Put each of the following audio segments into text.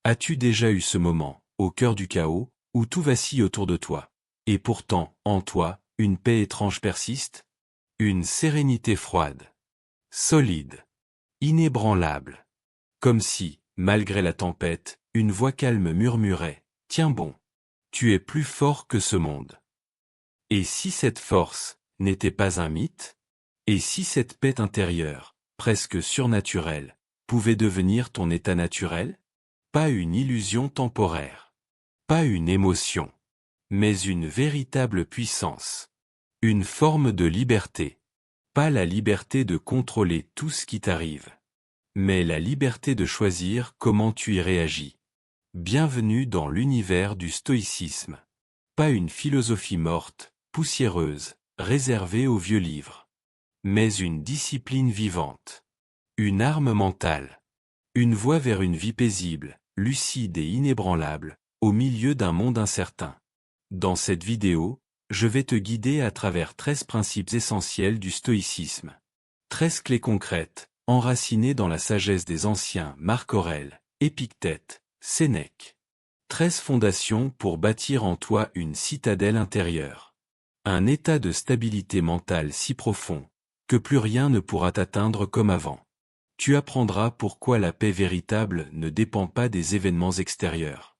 As-tu déjà eu ce moment, au cœur du chaos, où tout vacille autour de toi? Et pourtant, en toi, une paix étrange persiste? Une sérénité froide, solide, inébranlable. Comme si, malgré la tempête, une voix calme murmurait « Tiens bon, tu es plus fort que ce monde. » Et si cette force n'était pas un mythe? Et si cette paix intérieure, presque surnaturelle, pouvait devenir ton état naturel? Pas une illusion temporaire, pas une émotion, mais une véritable puissance. Une forme de liberté. Pas la liberté de contrôler tout ce qui t'arrive, mais la liberté de choisir comment tu y réagis. Bienvenue dans l'univers du stoïcisme. Pas une philosophie morte, poussiéreuse, réservée aux vieux livres, mais une discipline vivante. Une arme mentale. Une voie vers une vie paisible, lucide et inébranlable, au milieu d'un monde incertain. Dans cette vidéo, je vais te guider à travers 13 principes essentiels du stoïcisme. 13 clés concrètes, enracinées dans la sagesse des anciens Marc Aurèle, Épictète, Sénèque. 13 fondations pour bâtir en toi une citadelle intérieure. Un état de stabilité mentale si profond, que plus rien ne pourra t'atteindre comme avant. Tu apprendras pourquoi la paix véritable ne dépend pas des événements extérieurs,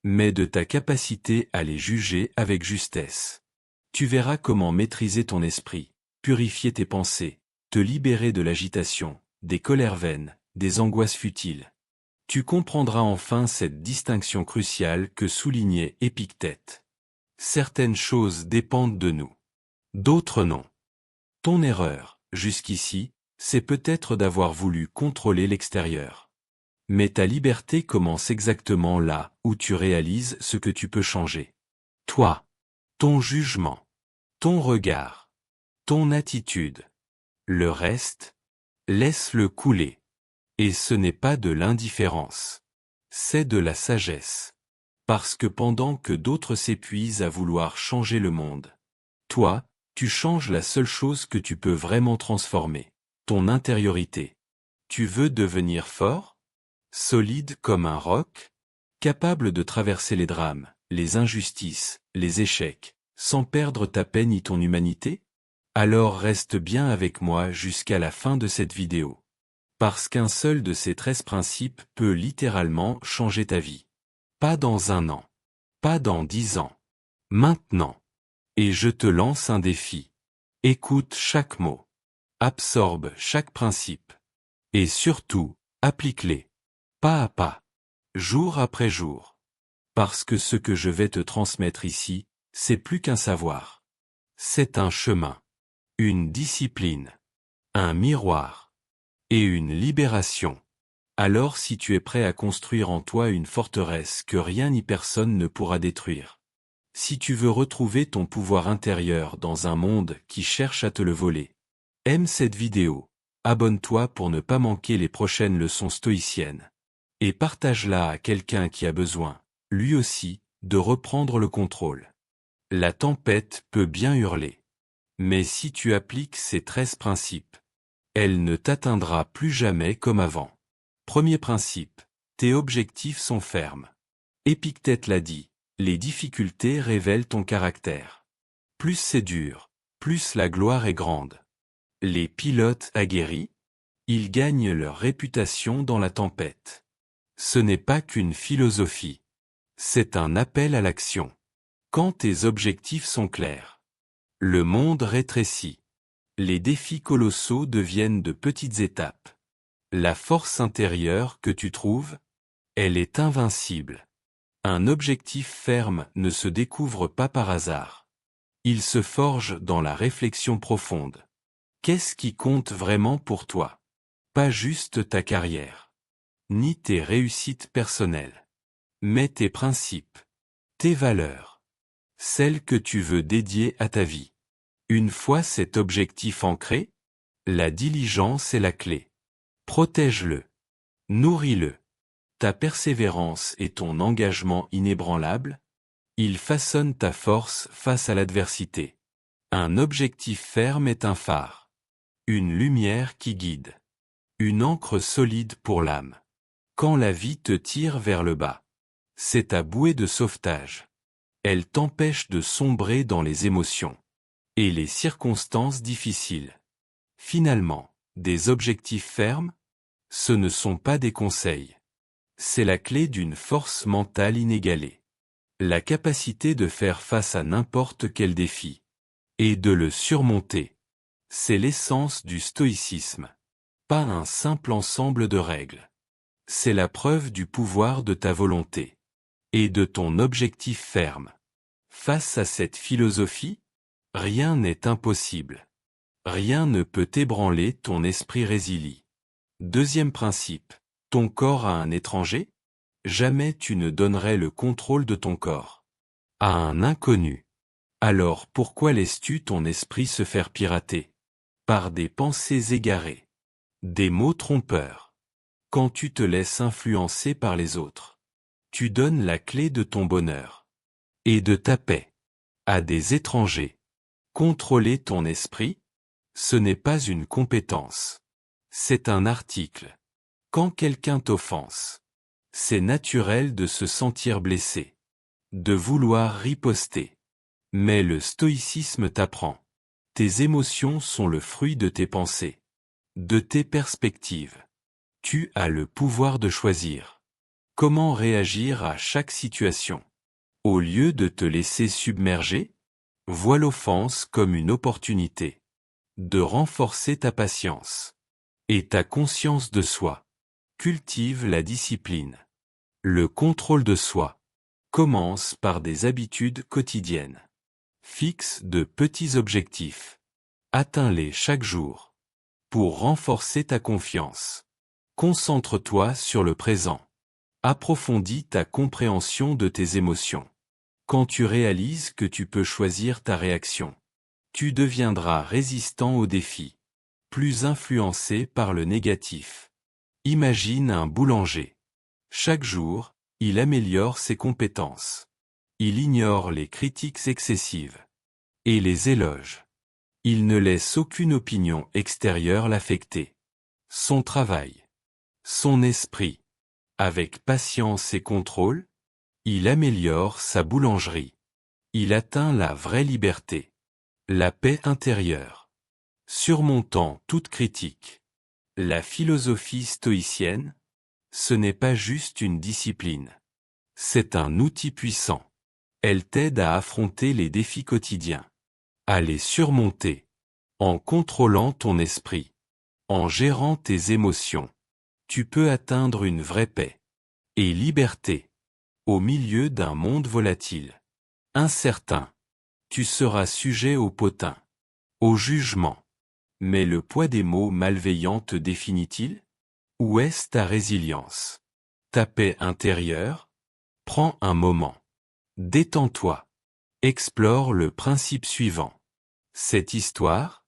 mais de ta capacité à les juger avec justesse. Tu verras comment maîtriser ton esprit, purifier tes pensées, te libérer de l'agitation, des colères vaines, des angoisses futiles. Tu comprendras enfin cette distinction cruciale que soulignait Épictète. Certaines choses dépendent de nous, d'autres non. Ton erreur, jusqu'ici, c'est peut-être d'avoir voulu contrôler l'extérieur. Mais ta liberté commence exactement là où tu réalises ce que tu peux changer. Toi, ton jugement, ton regard, ton attitude. Le reste, laisse-le couler. Et ce n'est pas de l'indifférence. C'est de la sagesse. Parce que pendant que d'autres s'épuisent à vouloir changer le monde, toi, tu changes la seule chose que tu peux vraiment transformer, ton intériorité. Tu veux devenir fort? Solide comme un roc? Capable de traverser les drames, les injustices, les échecs, sans perdre ta paix ni ton humanité? Alors reste bien avec moi jusqu'à la fin de cette vidéo. Parce qu'un seul de ces 13 principes peut littéralement changer ta vie. Pas dans 1 an. Pas dans 10 ans. Maintenant. Et je te lance un défi. Écoute chaque mot. Absorbe chaque principe. Et surtout, applique-les. Pas à pas. Jour après jour. Parce que ce que je vais te transmettre ici, c'est plus qu'un savoir. C'est un chemin. Une discipline. Un miroir. Et une libération. Alors si tu es prêt à construire en toi une forteresse que rien ni personne ne pourra détruire. Si tu veux retrouver ton pouvoir intérieur dans un monde qui cherche à te le voler. Aime cette vidéo, abonne-toi pour ne pas manquer les prochaines leçons stoïciennes. Et partage-la à quelqu'un qui a besoin, lui aussi, de reprendre le contrôle. La tempête peut bien hurler. Mais si tu appliques ces 13 principes, elle ne t'atteindra plus jamais comme avant. Premier principe, tes objectifs sont fermes. Épictète l'a dit, les difficultés révèlent ton caractère. Plus c'est dur, plus la gloire est grande. Les pilotes aguerris, ils gagnent leur réputation dans la tempête. Ce n'est pas qu'une philosophie. C'est un appel à l'action. Quand tes objectifs sont clairs, le monde rétrécit. Les défis colossaux deviennent de petites étapes. La force intérieure que tu trouves, elle est invincible. Un objectif ferme ne se découvre pas par hasard. Il se forge dans la réflexion profonde. Qu'est-ce qui compte vraiment pour toi? Pas juste ta carrière, ni tes réussites personnelles, mais tes principes, tes valeurs, celles que tu veux dédier à ta vie. Une fois cet objectif ancré, la diligence est la clé. Protège-le. Nourris-le. Ta persévérance et ton engagement inébranlable, ils façonnent ta force face à l'adversité. Un objectif ferme est un phare. Une lumière qui guide. Une ancre solide pour l'âme. Quand la vie te tire vers le bas, c'est ta bouée de sauvetage. Elle t'empêche de sombrer dans les émotions et les circonstances difficiles. Finalement, des objectifs fermes, ce ne sont pas des conseils. C'est la clé d'une force mentale inégalée. La capacité de faire face à n'importe quel défi et de le surmonter. C'est l'essence du stoïcisme. Pas un simple ensemble de règles. C'est la preuve du pouvoir de ta volonté et de ton objectif ferme. Face à cette philosophie, rien n'est impossible. Rien ne peut ébranler ton esprit résilient. Deuxième principe, ton corps à un étranger? Jamais tu ne donnerais le contrôle de ton corps à un inconnu. Alors pourquoi laisses-tu ton esprit se faire pirater par des pensées égarées, des mots trompeurs? Quand tu te laisses influencer par les autres, tu donnes la clé de ton bonheur et de ta paix à des étrangers. Contrôler ton esprit, ce n'est pas une compétence. C'est un article. Quand quelqu'un t'offense, c'est naturel de se sentir blessé, de vouloir riposter. Mais le stoïcisme t'apprend. Tes émotions sont le fruit de tes pensées, de tes perspectives. Tu as le pouvoir de choisir comment réagir à chaque situation. Au lieu de te laisser submerger, vois l'offense comme une opportunité de renforcer ta patience et ta conscience de soi. Cultive la discipline. Le contrôle de soi commence par des habitudes quotidiennes. Fixe de petits objectifs. Atteins-les chaque jour. Pour renforcer ta confiance, concentre-toi sur le présent. Approfondis ta compréhension de tes émotions. Quand tu réalises que tu peux choisir ta réaction, tu deviendras résistant aux défis, plus influencé par le négatif. Imagine un boulanger. Chaque jour, il améliore ses compétences. Il ignore les critiques excessives et les éloges. Il ne laisse aucune opinion extérieure l'affecter. Son travail, son esprit. Avec patience et contrôle, il améliore sa boulangerie. Il atteint la vraie liberté, la paix intérieure. Surmontant toute critique. La philosophie stoïcienne, ce n'est pas juste une discipline. C'est un outil puissant. Elle t'aide à affronter les défis quotidiens, à les surmonter, en contrôlant ton esprit, en gérant tes émotions. Tu peux atteindre une vraie paix et liberté au milieu d'un monde volatile, incertain. Tu seras sujet au potin, au jugement. Mais le poids des mots malveillants te définit-il? Où est ta résilience? Ta paix intérieure? Prends un moment. Détends-toi. Explore le principe suivant. Cette histoire,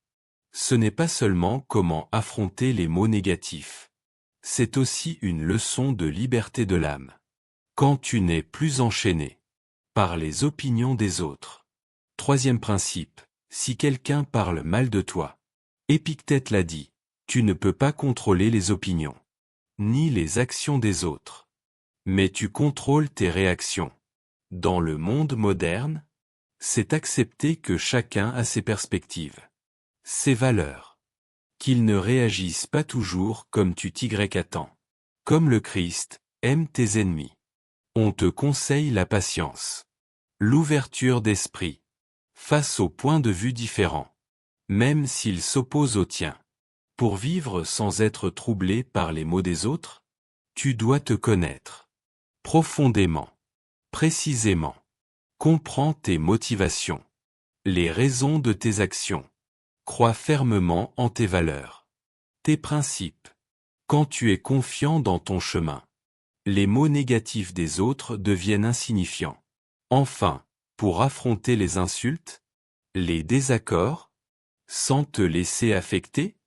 ce n'est pas seulement comment affronter les mots négatifs. C'est aussi une leçon de liberté de l'âme. Quand tu n'es plus enchaîné par les opinions des autres. Troisième principe, si quelqu'un parle mal de toi, Épictète l'a dit, tu ne peux pas contrôler les opinions, ni les actions des autres. Mais tu contrôles tes réactions. Dans le monde moderne, c'est accepter que chacun a ses perspectives, ses valeurs. Qu'ils ne réagissent pas toujours comme tu t'y-attends. Comme le Christ, aime tes ennemis. On te conseille la patience, l'ouverture d'esprit, face aux points de vue différents, même s'ils s'opposent aux tiens. Pour vivre sans être troublé par les maux des autres, tu dois te connaître profondément, précisément. Comprends tes motivations, les raisons de tes actions. Crois fermement en tes valeurs, tes principes. Quand tu es confiant dans ton chemin, les mots négatifs des autres deviennent insignifiants. Enfin, pour affronter les insultes, les désaccords, sans te laisser affecter,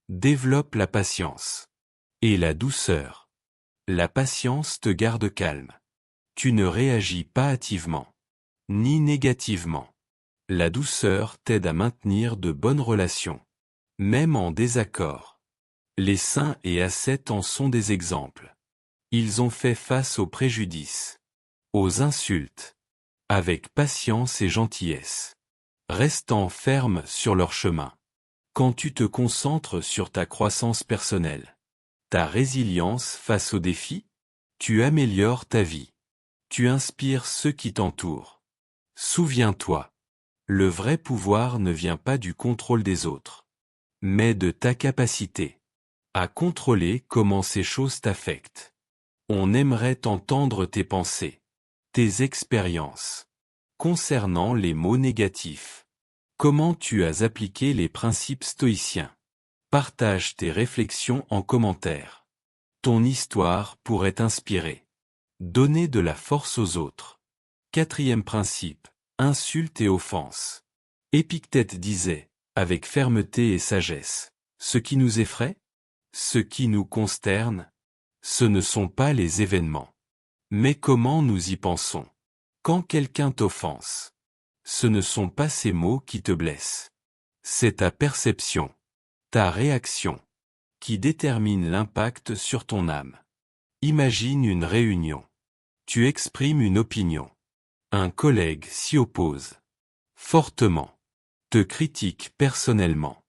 développe la patience et la douceur. La patience te garde calme. Tu ne réagis pas hâtivement, ni négativement. La douceur t'aide à maintenir de bonnes relations, même en désaccord. Les saints et ascètes en sont des exemples. Ils ont fait face aux préjudices, aux insultes, avec patience et gentillesse, restant fermes sur leur chemin. Quand tu te concentres sur ta croissance personnelle, ta résilience face aux défis, tu améliores ta vie. Tu inspires ceux qui t'entourent. Souviens-toi, le vrai pouvoir ne vient pas du contrôle des autres, mais de ta capacité à contrôler comment ces choses t'affectent. On aimerait entendre tes pensées, tes expériences, concernant les mots négatifs. Comment tu as appliqué les principes stoïciens? Partage tes réflexions en commentaire. Ton histoire pourrait inspirer. Donner de la force aux autres. 4e principe, insulte et offense. Épictète disait, avec fermeté et sagesse, ce qui nous effraie, ce qui nous consterne, ce ne sont pas les événements. Mais comment nous y pensons? Quand quelqu'un t'offense, ce ne sont pas ces mots qui te blessent. C'est ta perception, ta réaction, qui détermine l'impact sur ton âme. Imagine une réunion. Tu exprimes une opinion. Un collègue s'y oppose fortement, te critique personnellement.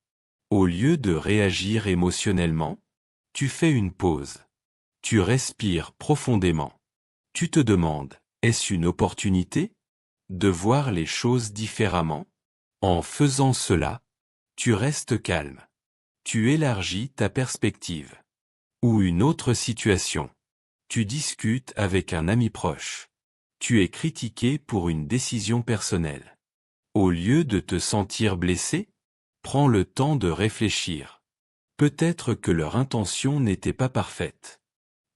Au lieu de réagir émotionnellement, tu fais une pause. Tu respires profondément. Tu te demandes, est-ce une opportunité de voir les choses différemment? En faisant cela, tu restes calme. Tu élargis ta perspective. Ou une autre situation. Tu discutes avec un ami proche. Tu es critiqué pour une décision personnelle. Au lieu de te sentir blessé, prends le temps de réfléchir. Peut-être que leur intention n'était pas parfaite.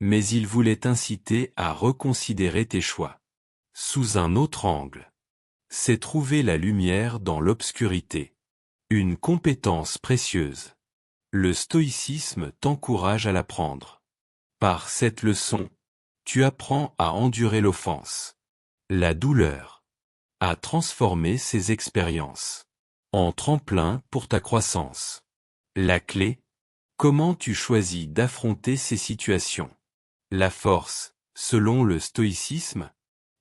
Mais ils voulaient t'inciter à reconsidérer tes choix. Sous un autre angle. C'est trouver la lumière dans l'obscurité. Une compétence précieuse. Le stoïcisme t'encourage à l'apprendre. Par cette leçon, tu apprends à endurer l'offense, la douleur, à transformer ces expériences en tremplin pour ta croissance. La clé, comment tu choisis d'affronter ces situations. La force, selon le stoïcisme,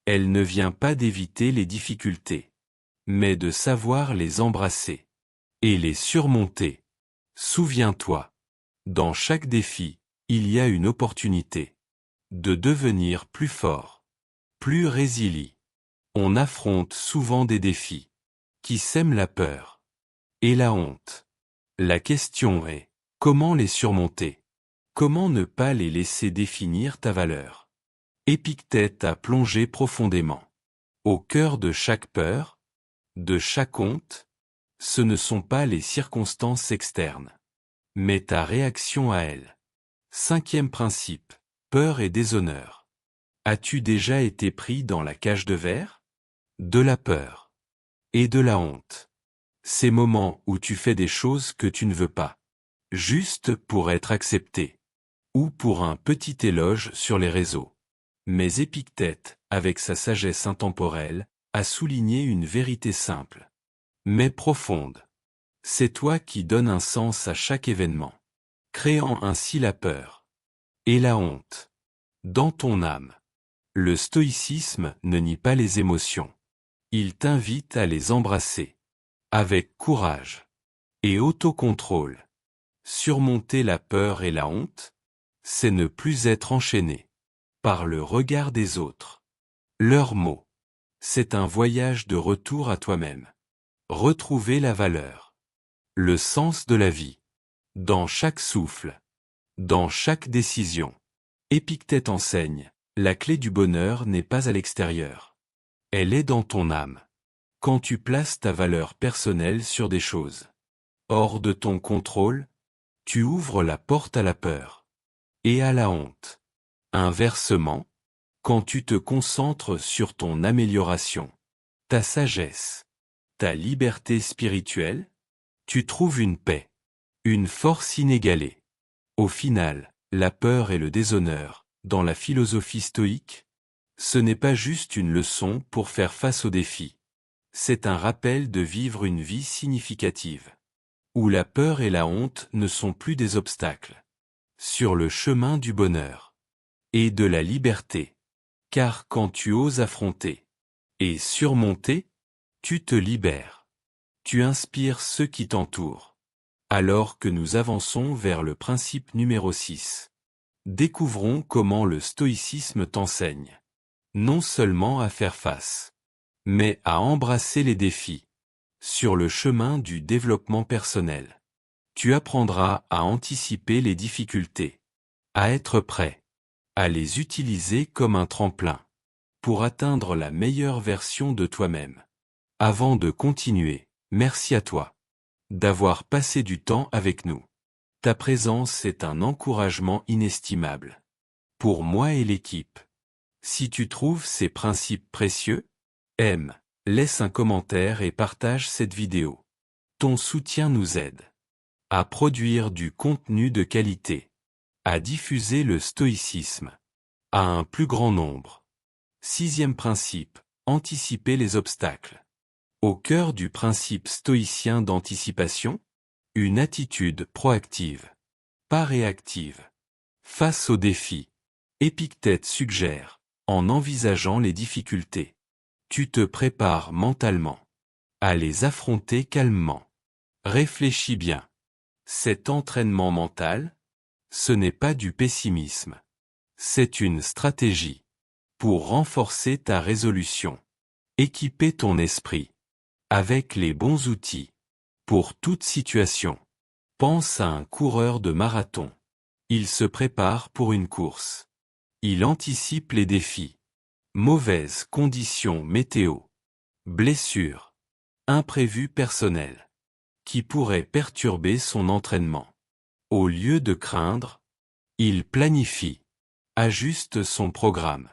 elle ne vient pas d'éviter les difficultés, mais de savoir les embrasser et les surmonter. Souviens-toi, dans chaque défi, il y a une opportunité de devenir plus fort, plus résilient. On affronte souvent des défis qui sèment la peur et la honte. La question est, comment les surmonter? Comment ne pas les laisser définir ta valeur? Épictète a plongé profondément. Au cœur de chaque peur, de chaque honte, ce ne sont pas les circonstances externes, mais ta réaction à elles. 5e principe, peur et déshonneur. As-tu déjà été pris dans la cage de verre? De la peur et de la honte. Ces moments où tu fais des choses que tu ne veux pas, juste pour être accepté, ou pour un petit éloge sur les réseaux. Mais Épictète, avec sa sagesse intemporelle, a souligné une vérité simple, mais profonde. C'est toi qui donnes un sens à chaque événement, créant ainsi la peur et la honte dans ton âme. Le stoïcisme ne nie pas les émotions. Il t'invite à les embrasser, avec courage et autocontrôle. Surmonter la peur et la honte, c'est ne plus être enchaîné par le regard des autres. Leurs mots, c'est un voyage de retour à toi-même. Retrouver la valeur, le sens de la vie, dans chaque souffle, dans chaque décision. Épictète enseigne, la clé du bonheur n'est pas à l'extérieur. Elle est dans ton âme. Quand tu places ta valeur personnelle sur des choses hors de ton contrôle, tu ouvres la porte à la peur et à la honte. Inversement, quand tu te concentres sur ton amélioration, ta sagesse, ta liberté spirituelle, tu trouves une paix, une force inégalée. Au final, la peur et le déshonneur, dans la philosophie stoïque, ce n'est pas juste une leçon pour faire face aux défis. C'est un rappel de vivre une vie significative, où la peur et la honte ne sont plus des obstacles sur le chemin du bonheur. et de la liberté. Car quand tu oses affronter et surmonter, tu te libères. Tu inspires ceux qui t'entourent. Alors que nous avançons vers le principe numéro 6. Découvrons comment le stoïcisme t'enseigne. Non seulement à faire face, mais à embrasser les défis. Sur le chemin du développement personnel, tu apprendras à anticiper les difficultés, à être prêt, à les utiliser comme un tremplin, pour atteindre la meilleure version de toi-même. Avant de continuer, merci à toi d'avoir passé du temps avec nous. Ta présence est un encouragement inestimable pour moi et l'équipe. Si tu trouves ces principes précieux, aime, laisse un commentaire et partage cette vidéo. Ton soutien nous aide à produire du contenu de qualité, à diffuser le stoïcisme à un plus grand nombre. 6e principe, anticiper les obstacles. Au cœur du principe stoïcien d'anticipation, une attitude proactive, pas réactive. Face aux défis, Épictète suggère, en envisageant les difficultés, tu te prépares mentalement à les affronter calmement. Réfléchis bien. Cet entraînement mental, ce n'est pas du pessimisme. C'est une stratégie pour renforcer ta résolution. Équiper ton esprit avec les bons outils pour toute situation. Pense à un coureur de marathon. Il se prépare pour une course. Il anticipe les défis. Mauvaises conditions météo. Blessures. Imprévus personnels. Qui pourraient perturber son entraînement. Au lieu de craindre, il planifie, ajuste son programme,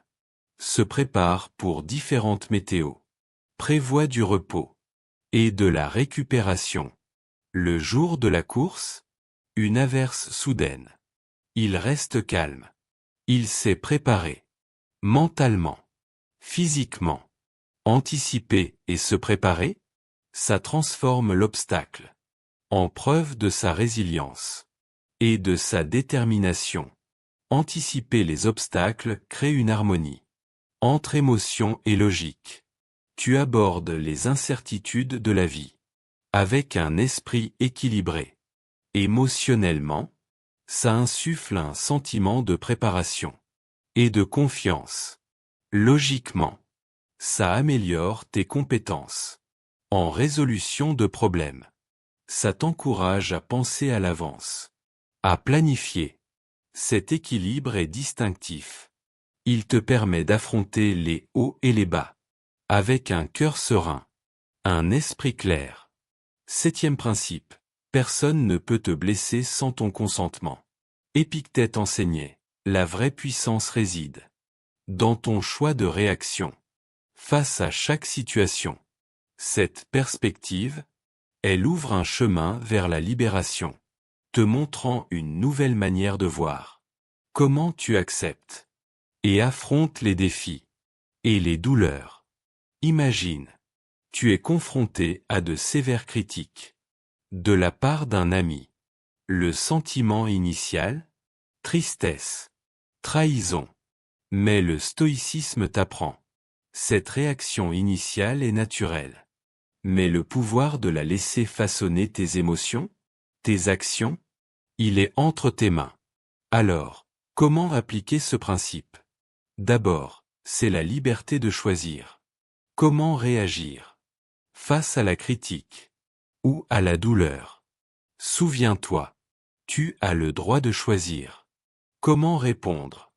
se prépare pour différentes météos, prévoit du repos et de la récupération. Le jour de la course, une averse soudaine. Il reste calme. Il s'est préparé. Mentalement. Physiquement. Anticiper et se préparer, ça transforme l'obstacle en preuve de sa résilience et de sa détermination. Anticiper les obstacles crée une harmonie entre émotion et logique. Tu abordes les incertitudes de la vie avec un esprit équilibré. Émotionnellement, ça insuffle un sentiment de préparation et de confiance. Logiquement, ça améliore tes compétences en résolution de problèmes. Ça t'encourage à penser à l'avance, à planifier. Cet équilibre est distinctif. Il te permet d'affronter les hauts et les bas, avec un cœur serein, un esprit clair. 7e principe. Personne ne peut te blesser sans ton consentement. Épictète enseignait, la vraie puissance réside dans ton choix de réaction face à chaque situation. Cette perspective, elle ouvre un chemin vers la libération, te montrant une nouvelle manière de voir. Comment tu acceptes et affrontes les défis et les douleurs. Imagine, tu es confronté à de sévères critiques de la part d'un ami. Le sentiment initial, tristesse, trahison. Mais le stoïcisme t'apprend. Cette réaction initiale est naturelle. Mais le pouvoir de la laisser façonner tes émotions, tes actions, il est entre tes mains. Alors, comment appliquer ce principe? D'abord, c'est la liberté de choisir. Comment réagir face à la critique ou à la douleur? Souviens-toi, tu as le droit de choisir. Comment répondre?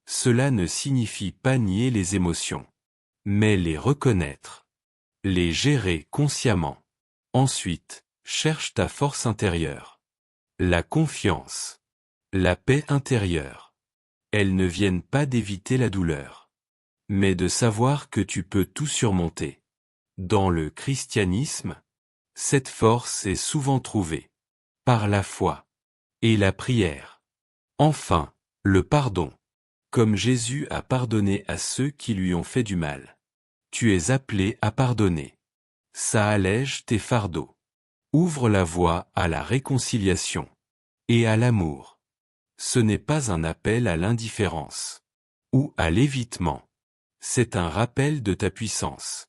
Cela ne signifie pas nier les émotions, mais les reconnaître, les gérer consciemment. Ensuite, cherche ta force intérieure. La confiance, la paix intérieure. Elles ne viennent pas d'éviter la douleur, mais de savoir que tu peux tout surmonter. Dans le christianisme, cette force est souvent trouvée par la foi et la prière. Enfin, le pardon. Comme Jésus a pardonné à ceux qui lui ont fait du mal. Tu es appelé à pardonner. Ça allège tes fardeaux. Ouvre la voie à la réconciliation et à l'amour. Ce n'est pas un appel à l'indifférence, ou à l'évitement. C'est un rappel de ta puissance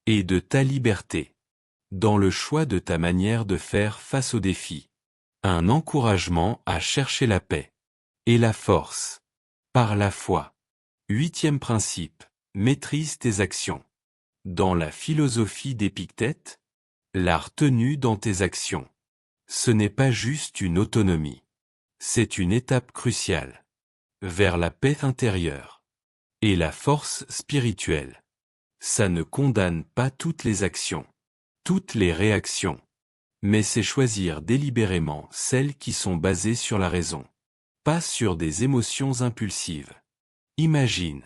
et de ta liberté dans le choix de ta manière de faire face aux défis. Un encouragement à chercher la paix et la force par la foi. 8e principe, maîtrise tes actions. Dans la philosophie d'Épictète, la retenue dans tes actions. Ce n'est pas juste une autonomie. C'est une étape cruciale vers la paix intérieure et la force spirituelle. Ça ne condamne pas toutes les actions, toutes les réactions, mais c'est choisir délibérément celles qui sont basées sur la raison, pas sur des émotions impulsives. Imagine,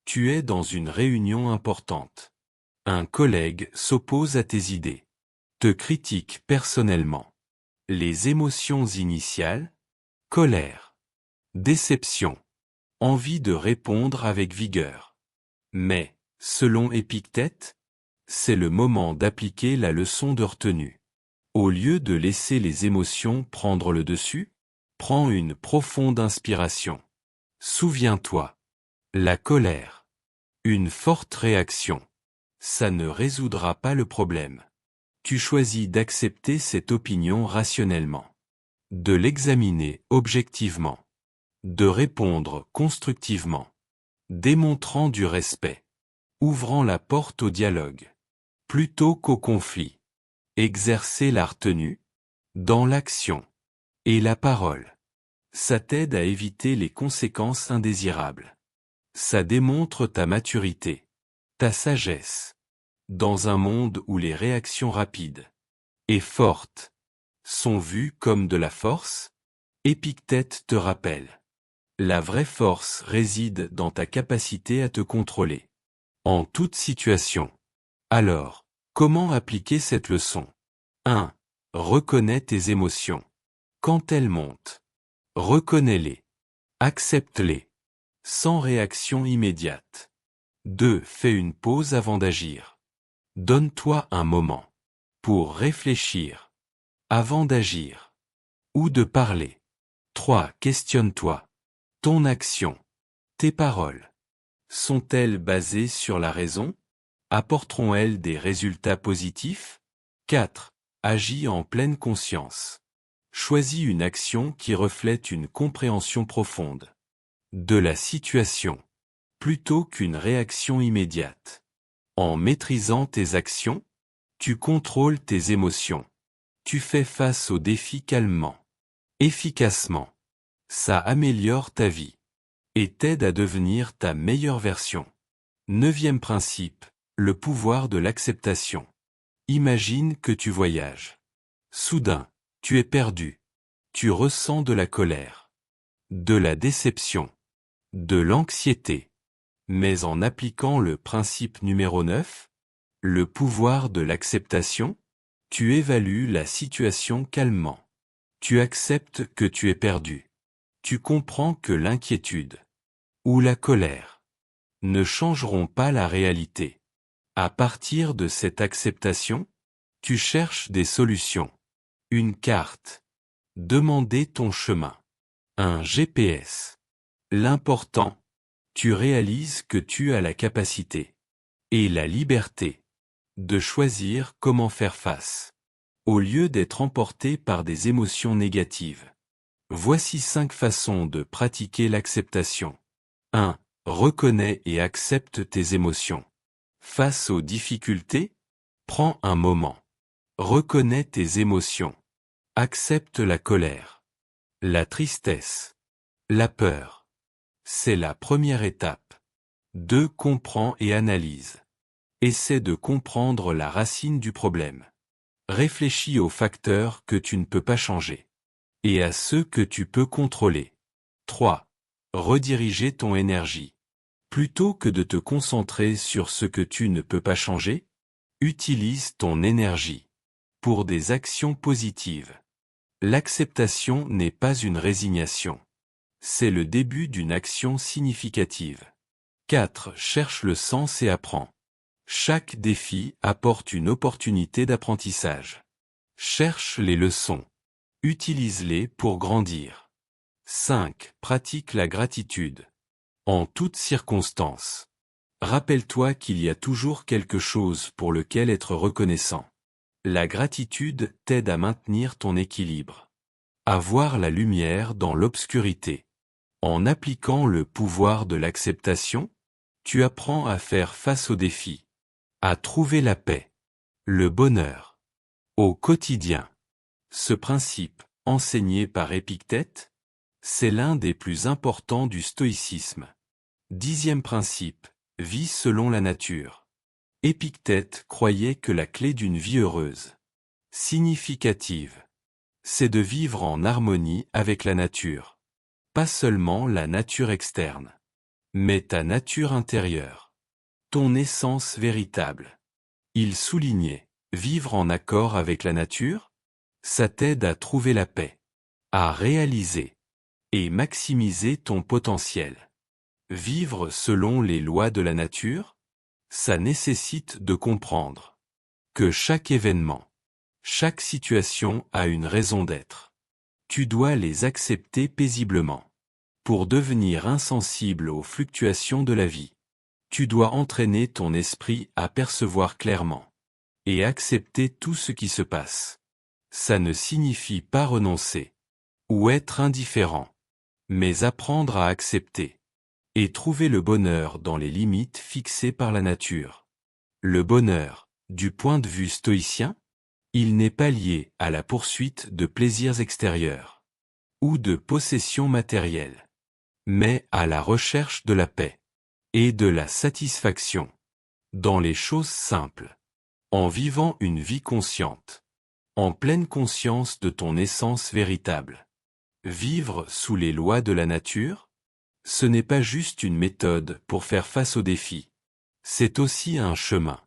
tu es dans une réunion importante. Un collègue s'oppose à tes idées, te critique personnellement. Les émotions initiales, colère, déception, envie de répondre avec vigueur. Mais, selon Épictète, c'est le moment d'appliquer la leçon de retenue. Au lieu de laisser les émotions prendre le dessus, prends une profonde inspiration. Souviens-toi. La colère. Une forte réaction. Ça ne résoudra pas le problème. Tu choisis d'accepter cette opinion rationnellement, de l'examiner objectivement, de répondre constructivement, démontrant du respect, ouvrant la porte au dialogue, plutôt qu'au conflit. Exercer la retenue, dans l'action, et la parole. Ça t'aide à éviter les conséquences indésirables. Ça démontre ta maturité, ta sagesse. Dans un monde où les réactions rapides et fortes sont vues comme de la force, Épictète te rappelle. La vraie force réside dans ta capacité à te contrôler. En toute situation. Alors, comment appliquer cette leçon? 1. Reconnais tes émotions. Quand elles montent, reconnais-les. Accepte-les. Sans réaction immédiate. 2. Fais une pause avant d'agir. Donne-toi un moment pour réfléchir avant d'agir ou de parler. 3. Questionne-toi. Ton action, tes paroles, sont-elles basées sur la raison? Apporteront-elles des résultats positifs? 4. Agis en pleine conscience. Choisis une action qui reflète une compréhension profonde de la situation, plutôt qu'une réaction immédiate. En maîtrisant tes actions, tu contrôles tes émotions. Tu fais face aux défis calmement, efficacement. Ça améliore ta vie et t'aide à devenir ta meilleure version. 9e principe, le pouvoir de l'acceptation. Imagine que tu voyages. Soudain, tu es perdu. Tu ressens de la colère, de la déception, de l'anxiété. Mais en appliquant le principe numéro 9, le pouvoir de l'acceptation, tu évalues la situation calmement. Tu acceptes que tu es perdu. Tu comprends que l'inquiétude ou la colère ne changeront pas la réalité. À partir de cette acceptation, tu cherches des solutions. Une carte. Demander ton chemin. Un GPS. L'important, tu réalises que tu as la capacité et la liberté de choisir comment faire face, au lieu d'être emporté par des émotions négatives. Voici 5 façons de pratiquer l'acceptation. 1. Reconnais et accepte tes émotions. Face aux difficultés, prends un moment. Reconnais tes émotions. Accepte la colère, la tristesse, la peur. C'est la première étape. 2. Comprends et analyse. Essaie de comprendre la racine du problème. Réfléchis aux facteurs que tu ne peux pas changer et à ceux que tu peux contrôler. 3. Rediriger ton énergie. Plutôt que de te concentrer sur ce que tu ne peux pas changer, utilise ton énergie pour des actions positives. L'acceptation n'est pas une résignation. C'est le début d'une action significative. 4. Cherche le sens et apprends. Chaque défi apporte une opportunité d'apprentissage. Cherche les leçons. Utilise-les pour grandir. 5. Pratique la gratitude. En toutes circonstances. Rappelle-toi qu'il y a toujours quelque chose pour lequel être reconnaissant. La gratitude t'aide à maintenir ton équilibre. À voir la lumière dans l'obscurité. En appliquant le pouvoir de l'acceptation, tu apprends à faire face aux défis, à trouver la paix, le bonheur, au quotidien. Ce principe, enseigné par Épictète, c'est l'un des plus importants du stoïcisme. 10e principe, vis selon la nature. Épictète croyait que la clé d'une vie heureuse, significative, c'est de vivre en harmonie avec la nature. Pas seulement la nature externe, mais ta nature intérieure. Ton essence véritable. Il soulignait, vivre en accord avec la nature, ça t'aide à trouver la paix, à réaliser et maximiser ton potentiel. Vivre selon les lois de la nature, ça nécessite de comprendre que chaque événement, chaque situation a une raison d'être. Tu dois les accepter paisiblement. Pour devenir insensible aux fluctuations de la vie, tu dois entraîner ton esprit à percevoir clairement et accepter tout ce qui se passe. Ça ne signifie pas renoncer ou être indifférent, mais apprendre à accepter et trouver le bonheur dans les limites fixées par la nature. Le bonheur, du point de vue stoïcien, il n'est pas lié à la poursuite de plaisirs extérieurs ou de possessions matérielles, mais à la recherche de la paix et de la satisfaction dans les choses simples, en vivant une vie consciente, en pleine conscience de ton essence véritable. Vivre sous les lois de la nature, ce n'est pas juste une méthode pour faire face aux défis, c'est aussi un chemin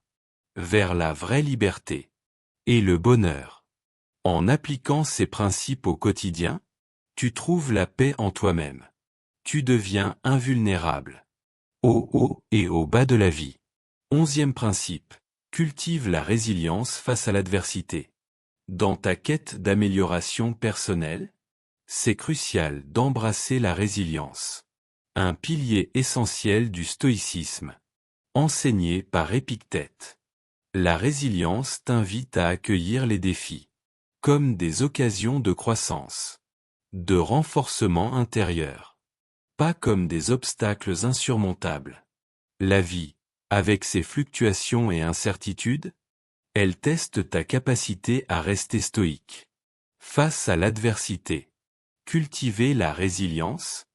vers la vraie liberté et le bonheur. En appliquant ces principes au quotidien, tu trouves la paix en toi-même. Tu deviens invulnérable. Au haut et au bas de la vie. 11e principe. Cultive la résilience face à l'adversité. Dans ta quête d'amélioration personnelle, c'est crucial d'embrasser la résilience. Un pilier essentiel du stoïcisme. Enseigné par Épictète. La résilience t'invite à accueillir les défis comme des occasions de croissance, de renforcement intérieur, pas comme des obstacles insurmontables. La vie, avec ses fluctuations et incertitudes, elle teste ta capacité à rester stoïque. Face à l'adversité, cultiver la résilience,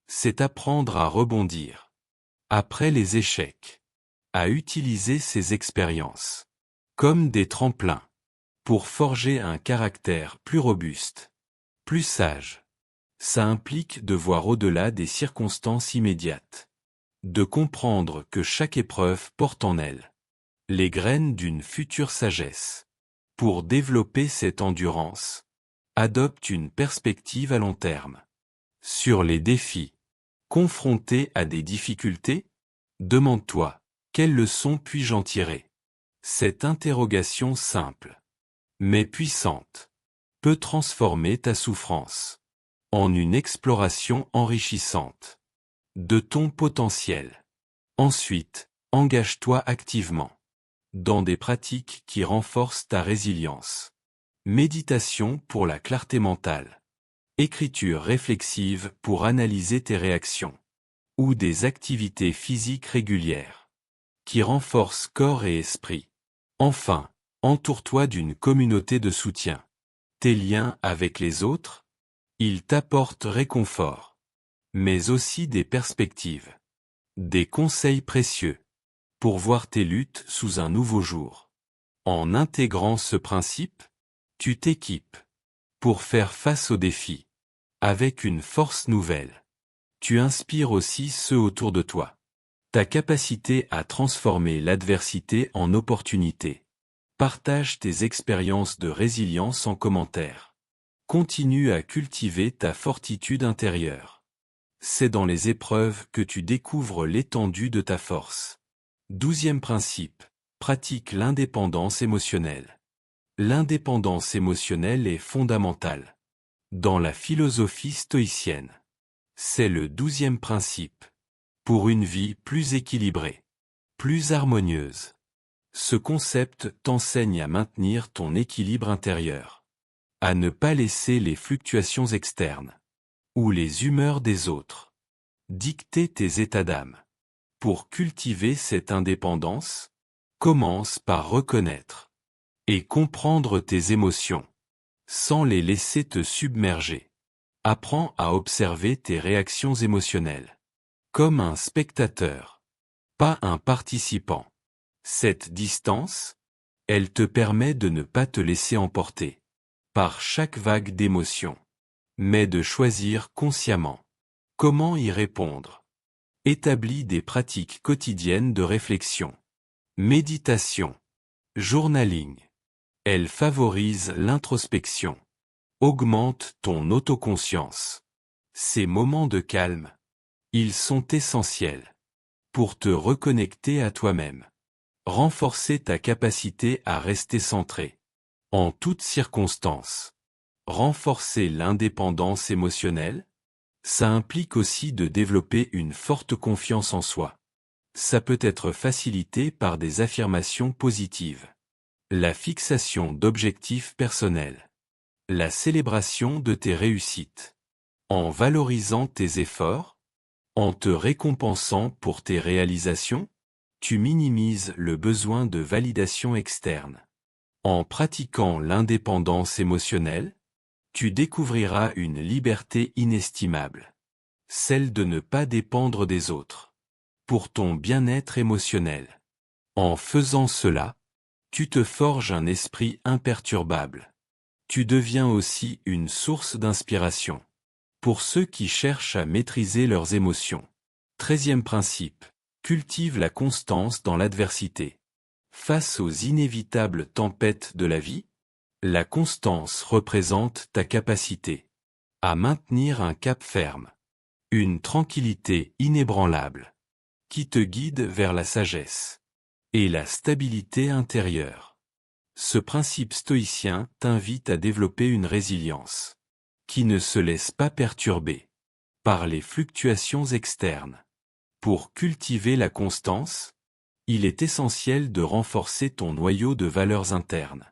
c'est apprendre à rebondir. Après les échecs, à utiliser ces expériences comme des tremplins pour forger un caractère plus robuste, plus sage. Ça implique de voir au-delà des circonstances immédiates, de comprendre que chaque épreuve porte en elle les graines d'une future sagesse. Pour développer cette endurance, adopte une perspective à long terme. Sur les défis, confronté à des difficultés, demande-toi, quelles leçons puis-je en tirer? Cette interrogation simple, mais puissante, peut transformer ta souffrance en une exploration enrichissante de ton potentiel. Ensuite, engage-toi activement dans des pratiques qui renforcent ta résilience. Méditation pour la clarté mentale. Écriture réflexive pour analyser tes réactions. Ou des activités physiques régulières qui renforcent corps et esprit. Enfin, entoure-toi d'une communauté de soutien. Tes liens avec les autres, ils t'apportent réconfort, mais aussi des perspectives, des conseils précieux pour voir tes luttes sous un nouveau jour. En intégrant ce principe, tu t'équipes pour faire face aux défis avec une force nouvelle. Tu inspires aussi ceux autour de toi. Ta capacité à transformer l'adversité en opportunité. Partage tes expériences de résilience en commentaire. Continue à cultiver ta fortitude intérieure. C'est dans les épreuves que tu découvres l'étendue de ta force. 12e principe. Pratique l'indépendance émotionnelle. L'indépendance émotionnelle est fondamentale dans la philosophie stoïcienne. C'est le 12e principe. pour une vie plus équilibrée, plus harmonieuse. Ce concept t'enseigne à maintenir ton équilibre intérieur, à ne pas laisser les fluctuations externes ou les humeurs des autres dicter tes états d'âme. Pour cultiver cette indépendance, commence par reconnaître et comprendre tes émotions, sans les laisser te submerger. Apprends à observer tes réactions émotionnelles, comme un spectateur, pas un participant. Cette distance, elle te permet de ne pas te laisser emporter par chaque vague d'émotions, mais de choisir consciemment comment y répondre. Établis des pratiques quotidiennes de réflexion, méditation, journaling. Elle favorise l'introspection, augmente ton autoconscience. Ces moments de calme, ils sont essentiels pour te reconnecter à toi-même, renforcer ta capacité à rester centré en toutes circonstances, renforcer l'indépendance émotionnelle. Ça implique aussi de développer une forte confiance en soi. Ça peut être facilité par des affirmations positives, la fixation d'objectifs personnels, la célébration de tes réussites, en valorisant tes efforts, en te récompensant pour tes réalisations, tu minimises le besoin de validation externe. En pratiquant l'indépendance émotionnelle, tu découvriras une liberté inestimable, celle de ne pas dépendre des autres, pour ton bien-être émotionnel. En faisant cela, tu te forges un esprit imperturbable. Tu deviens aussi une source d'inspiration pour ceux qui cherchent à maîtriser leurs émotions. 13e principe, cultive la constance dans l'adversité. Face aux inévitables tempêtes de la vie, la constance représente ta capacité à maintenir un cap ferme, une tranquillité inébranlable, qui te guide vers la sagesse et la stabilité intérieure. Ce principe stoïcien t'invite à développer une résilience qui ne se laisse pas perturber par les fluctuations externes. Pour cultiver la constance, il est essentiel de renforcer ton noyau de valeurs internes.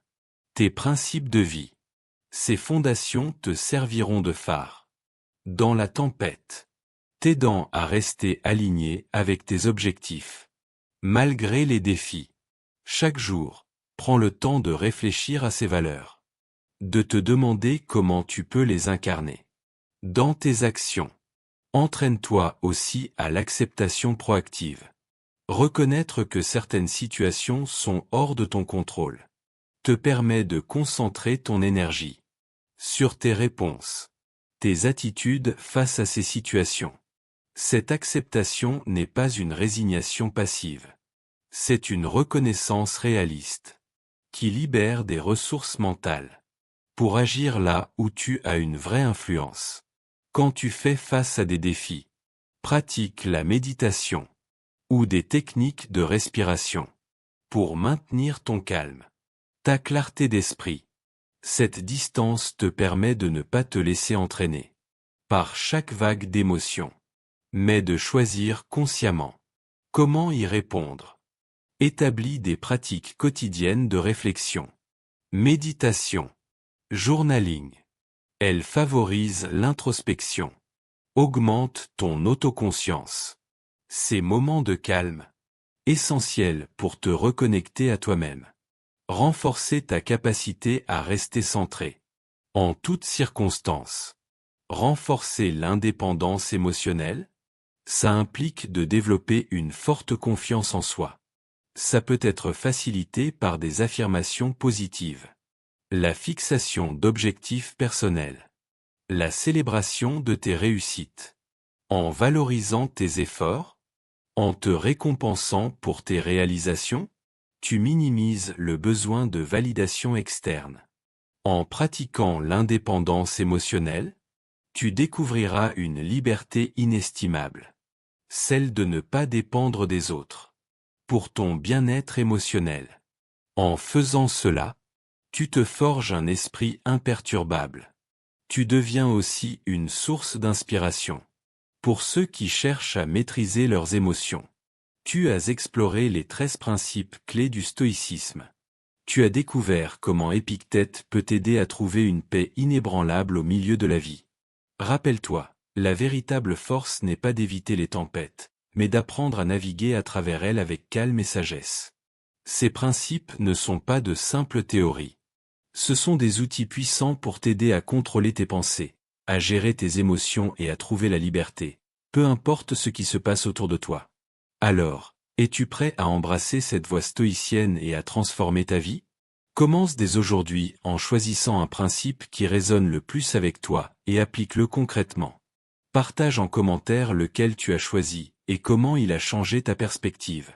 Tes principes de vie. Ces fondations te serviront de phare dans la tempête, t'aidant à rester aligné avec tes objectifs. Malgré les défis, chaque jour, prends le temps de réfléchir à ces valeurs, de te demander comment tu peux les incarner dans tes actions. Entraîne-toi aussi à l'acceptation proactive. Reconnaître que certaines situations sont hors de ton contrôle te permet de concentrer ton énergie sur tes réponses, tes attitudes face à ces situations. Cette acceptation n'est pas une résignation passive. C'est une reconnaissance réaliste qui libère des ressources mentales pour agir là où tu as une vraie influence. Quand tu fais face à des défis, pratique la méditation ou des techniques de respiration pour maintenir ton calme, ta clarté d'esprit. Cette distance te permet de ne pas te laisser entraîner par chaque vague d'émotions, mais de choisir consciemment comment y répondre. Établis des pratiques quotidiennes de réflexion, méditation, journaling. Elle favorise l'introspection, augmente ton autoconscience. Ces moments de calme, essentiels pour te reconnecter à toi-même. Renforcer ta capacité à rester centré en toutes circonstances. Renforcer l'indépendance émotionnelle, ça implique de développer une forte confiance en soi. Ça peut être facilité par des affirmations positives, la fixation d'objectifs personnels, la célébration de tes réussites, en valorisant tes efforts, en te récompensant pour tes réalisations. Tu minimises le besoin de validation externe. En pratiquant l'indépendance émotionnelle, tu découvriras une liberté inestimable, celle de ne pas dépendre des autres, pour ton bien-être émotionnel. En faisant cela, tu te forges un esprit imperturbable. Tu deviens aussi une source d'inspiration Pour ceux qui cherchent à maîtriser leurs émotions. Tu as exploré les 13 principes clés du stoïcisme. Tu as découvert comment Épictète peut t'aider à trouver une paix inébranlable au milieu de la vie. Rappelle-toi, la véritable force n'est pas d'éviter les tempêtes, mais d'apprendre à naviguer à travers elles avec calme et sagesse. Ces principes ne sont pas de simples théories. Ce sont des outils puissants pour t'aider à contrôler tes pensées, à gérer tes émotions et à trouver la liberté, peu importe ce qui se passe autour de toi. Alors, es-tu prêt à embrasser cette voie stoïcienne et à transformer ta vie? Commence dès aujourd'hui en choisissant un principe qui résonne le plus avec toi et applique-le concrètement. Partage en commentaire lequel tu as choisi et comment il a changé ta perspective.